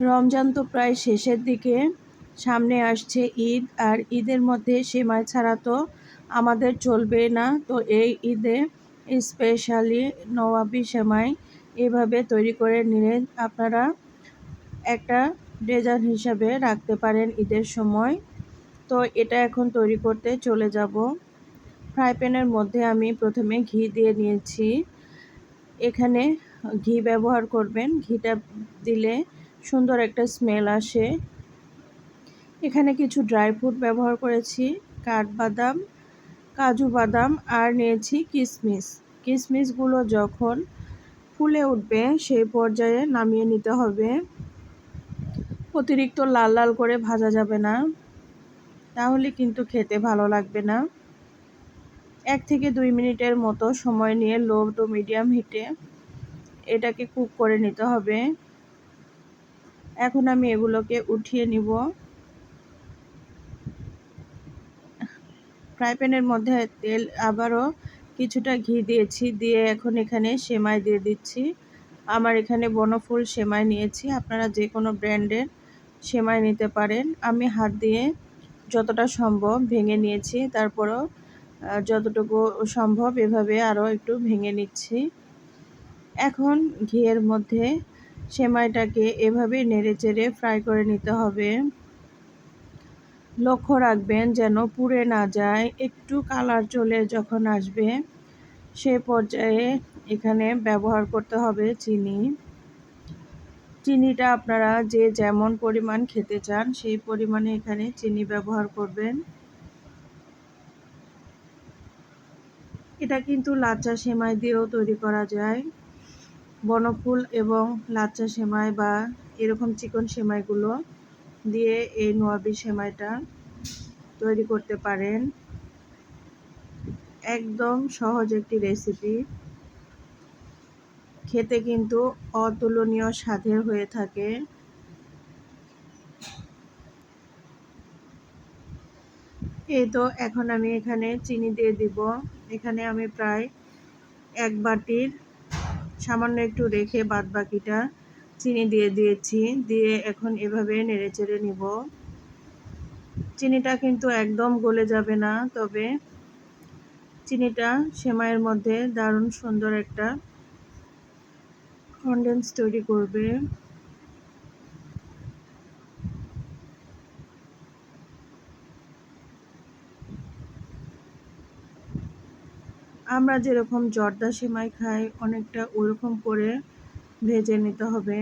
রমজান তো প্রায় শেষের দিকে, সামনে আসছে ঈদ। আর ঈদের মধ্যে সেমাই ছাড়া তো আমাদের চলবে না। তো এই ঈদে স্পেশালি নবাবী সেমাই এভাবে তৈরি করে নিলে আপনারা একটা ডেজার্ট হিসাবে রাখতে পারেন ঈদের সময়। তো এটা এখন তৈরি করতে চলে যাব। ফ্রাই প্যানের মধ্যে আমি প্রথমে ঘি দিয়ে নিয়েছি। এখানে ঘি ব্যবহার করবেন, ঘিটা দিলে সুন্দর একটা স্মেল আসে। এখানে কিছু ড্রাই ফ্রুট ব্যবহার করেছি, কাঠবাদাম, কাজু বাদাম আর নিয়েছি কিশমিশ। কিশমিশগুলো যখন ফুলে উঠবে সেই পর্যায়ে নামিয়ে নিতে হবে। অতিরিক্ত লাল লাল করে ভাজা যাবে না, তাহলে কিন্তু খেতে ভালো লাগবে না। 1 থেকে 2 মিনিটের মতো সময় নিয়ে লো টু মিডিয়াম হিটে এটাকে কুক করে নিতে হবে। এখন আমি এগুলোকে উঠিয়ে নিব। ফ্রাই প্যানের মধ্যে তেল আবারও কিছুটা ঘি দিয়েছি, দিয়ে এখন এখানে সেমাই দিয়ে দিচ্ছি। আমার এখানে বনফুল সেমাই নিয়েছি, আপনারা যে কোনো ব্র্যান্ডের সেমাই নিতে পারেন। আমি হাত দিয়ে যতটা সম্ভব ভেঙে নিয়েছি, তারপরও যতটুকু সম্ভব এভাবে আরও একটু ভেঙে নিচ্ছি। এখন ঘিয়ের মধ্যে সেমাইটাকে এভাবে নেড়েচেড়ে ফ্রাই করে নিতে হবে। লক্ষ্য রাখবেন যেন পুড়ে না যায়। একটু কালার চলে যখন আসবে সে পর্যায়ে এখানে ব্যবহার করতে হবে চিনি। চিনিটা আপনারা যে যেমন পরিমাণ খেতে চান সেই পরিমাণে এখানে চিনি ব্যবহার করবেন। এটা কিন্তু লাচ্চা সেমাই দিয়েও তৈরি করা যায়। বনফুল এবং লাচ্চা সেমাই বা এরকম চিকন সেমাইগুলো দিয়ে এই নোয়াবি সেমাইটা তৈরি করতে পারেন। একদম সহজ একটি রেসিপি, খেতে কিন্তু অতুলনীয় স্বাদের হয়ে থাকে। এই তো এখন আমি এখানে চিনি দিয়ে দিব। এখানে আমি প্রায় 1 বাটির সামান্য একটু রেখে বাদ বাকিটা চিনি দিয়ে দিয়েছি। দিয়ে এখন এভাবে নেড়েচেড়ে নিব। চিনিটা কিন্তু একদম গলে যাবে না, তবে চিনিটা সেমাইয়ের মধ্যে দারুণ সুন্দর একটা কনডেন্স তৈরি করবে। আমরা যেরকম জর্দা সেমাই খাই অনেকটা ওরকম করে ভেজে নিতে হবে,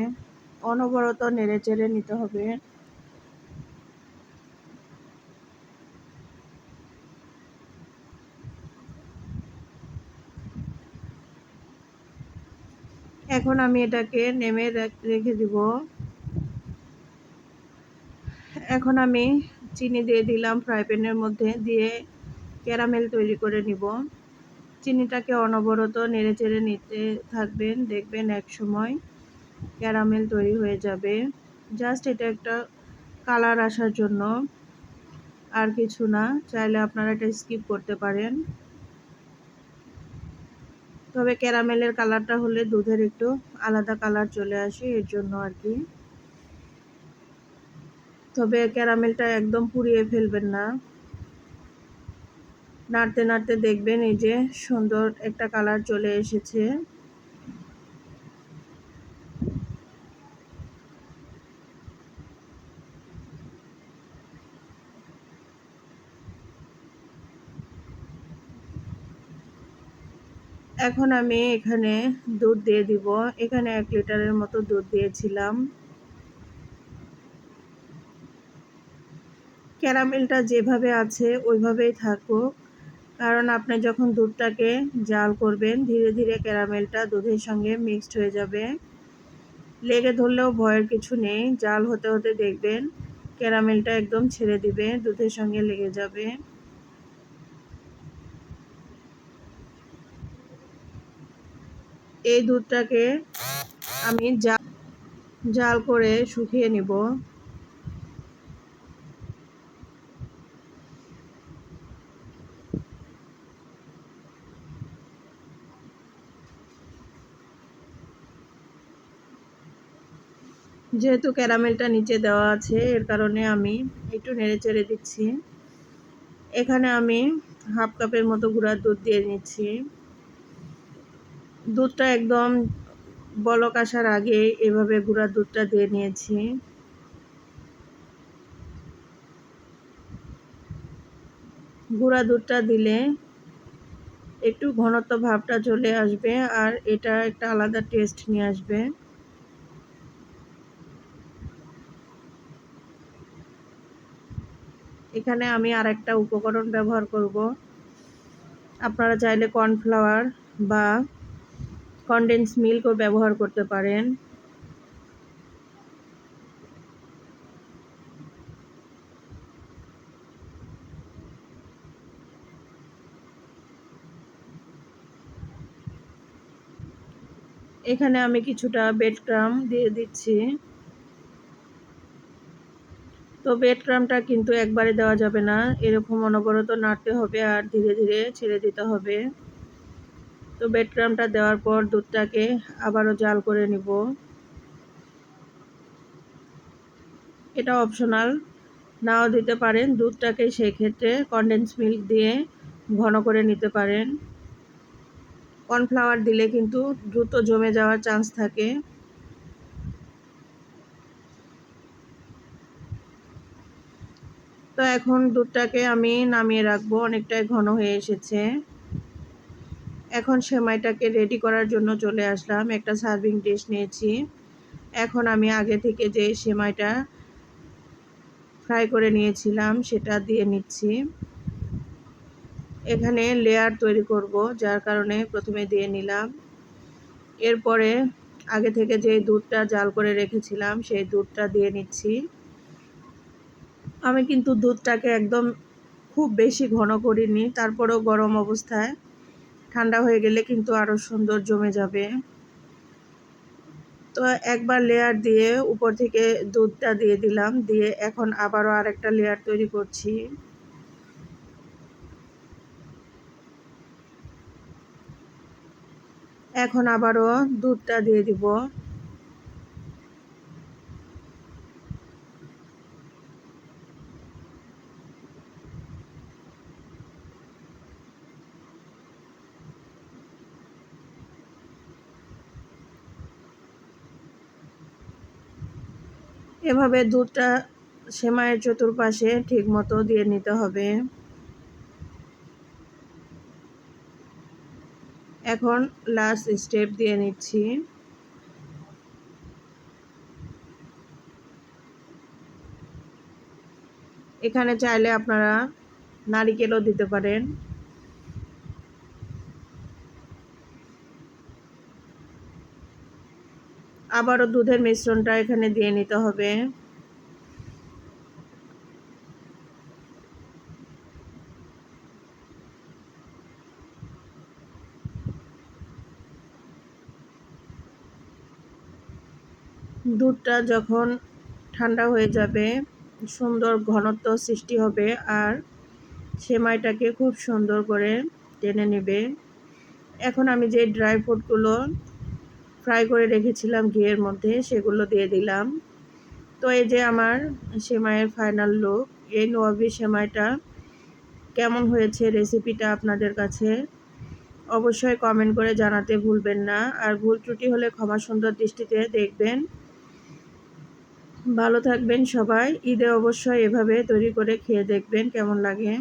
অনবরত নেড়েচেড়ে নিতে হবে। এখন আমি এটাকে নেমে রেখে দিব। এখন আমি চিনি দিয়ে দিলাম ফ্রাই প্যানের মধ্যে, দিয়ে ক্যারামেল তৈরি করে নিব। চিনিটাকে অনবরত নেড়েচেড়ে নিতে থাকবেন, দেখবেন এক সময় ক্যারামেল তৈরি হয়ে যাবে। জাস্ট এটা একটা কালার আসার জন্য, আর কিছু না। চাইলে আপনারা এটা স্কিপ করতে পারেন, তবে ক্যারামেলের কালারটা হলে দুধের একটু আলাদা কালার চলে আসে, এর জন্য আর কি। তবে ক্যারামেলটা একদম পুড়িয়ে ফেলবেন না। নাড়তে নাড়তে দেখবেন এই যে সুন্দর একটা কালার চলে এসেছে। এখন আমি এখানে দুধ দিয়ে দিব। এখানে 1 লিটারের মতো দুধ দিয়েছিলাম। ক্যারামেলটা যেভাবে আছে ওইভাবেই থাকুক, কারণ আপনি যখন দুধটাকে জাল করবেন ধীরে ধীরে ক্যারামেলটা দুধের সঙ্গে মিক্সড হয়ে যাবে। লেগে ধরলেও ভয়ের কিছু নেই, জাল হতে হতে দেখবেন ক্যারামেলটা একদম ছেড়ে দিবে, দুধের সঙ্গে লেগে যাবে। এই দুধটাকে আমি জাল করে শুকিয়ে নিব। যেহেতু ক্যারামেলটা নিচে দেওয়া আছে এর কারণে আমি একটু নেড়ে চেড়ে দিচ্ছি। এখানে আমি হাফ কাপের মতো গুঁড়ার দুধ দিয়ে নিচ্ছি। দুধটা একদম বলক আসার আগে এভাবে গুঁড়ার দুধটা দিয়ে নিয়েছি। গুঁড়া দুধটা দিলে একটু ঘনত্ব ভাবটা চলে আসবে আর এটা একটা আলাদা টেস্ট নিয়ে আসবে। এখানে আমি আরেকটা উপকরণ ব্যবহার করব। আপনারা চাইলে কর্নফ্লাওয়ার বা কনডেন্স মিল্কও ব্যবহার করতে পারেন। এখানে আমি কিছুটা ব্রেড ক্রাম্ব দিয়ে দিচ্ছি। তো ব্রেড ক্রাম্বটা কিন্তু একবারে দেওয়া যাবে না, এরকম অনবরত নাড়তে হবে আর ধীরে ধীরে ছেড়ে দিতে হবে। তো ব্রেড ক্রাম্বটা দেওয়ার পর দুধটাকে আবারও জাল করে নিব। এটা অপশনাল, নাও দিতে পারেন। দুধটাকে সেই ক্ষেত্রে কনডেন্স মিল্ক দিয়ে ঘন করে নিতে পারেন। কর্নফ্লাওয়ার দিলে কিন্তু দ্রুত জমে যাওয়ার চান্স থাকে। তো এখন দুধটাকে আমি নামিয়ে রাখবো, অনেকটাই ঘন হয়ে এসেছে। এখন সেমাইটাকে রেডি করার জন্য চলে আসলাম। একটা সার্ভিং ডিশ নিয়েছি। এখন আমি আগে থেকে যে সেমাইটা ফ্রাই করে নিয়েছিলাম সেটা দিয়ে নিচ্ছি। এখানে লেয়ার তৈরি করব, যার কারণে প্রথমে দিয়ে নিলাম। এরপরে আগে থেকে যে দুধটা জাল করে রেখেছিলাম সেই দুধটা দিয়ে নিচ্ছি। আমি কিন্তু দুধটাকে একদম খুব বেশি ঘন করিনি, তারপরেও গরম অবস্থায়, ঠান্ডা হয়ে গেলে কিন্তু আরও সুন্দর জমে যাবে। তো একবার লেয়ার দিয়ে উপর থেকে দুধটা দিয়ে দিলাম, দিয়ে এখন আবারও আরেকটা লেয়ার তৈরি করছি। এখন আবারও দুধটা দিয়ে দিব। এভাবে দুধটা সেমাইয়ের চতুর্পাশে ঠিক মতো দিয়ে নিতে হবে। এখন লাস্ট স্টেপ দিয়ে নিচ্ছি। এখানে চাইলে আপনারা নারিকেলও দিতে পারেন। আবারও দুধের মিশ্রণটা এখানে দিয়ে নিতে হবে। দুধটা যখন ঠান্ডা হয়ে যাবে সুন্দর ঘনত্ব সৃষ্টি হবে আর সেমাইটাকে খুব সুন্দর করে টেনে নেবে। এখন আমি যে ড্রাই ফ্রুটগুলো ফ্রাই করে রেখেছিলাম ঘিয়ের মধ্যে সেগুলো দিয়ে দিলাম। তো এই যে আমার সেমাইয়ের ফাইনাল লুক। এই নোয়াবি সেমাইটা কেমন হয়েছে রেসিপিটা আপনাদের কাছে অবশ্যই কমেন্ট করে জানাতে ভুলবেন না। আর ভুল ত্রুটি হলে ক্ষমা সুন্দর দৃষ্টিতে দেখবেন। ভালো থাকবেন সবাই। ঈদে অবশ্যই এভাবে তৈরি করে খেয়ে দেখবেন কেমন লাগে।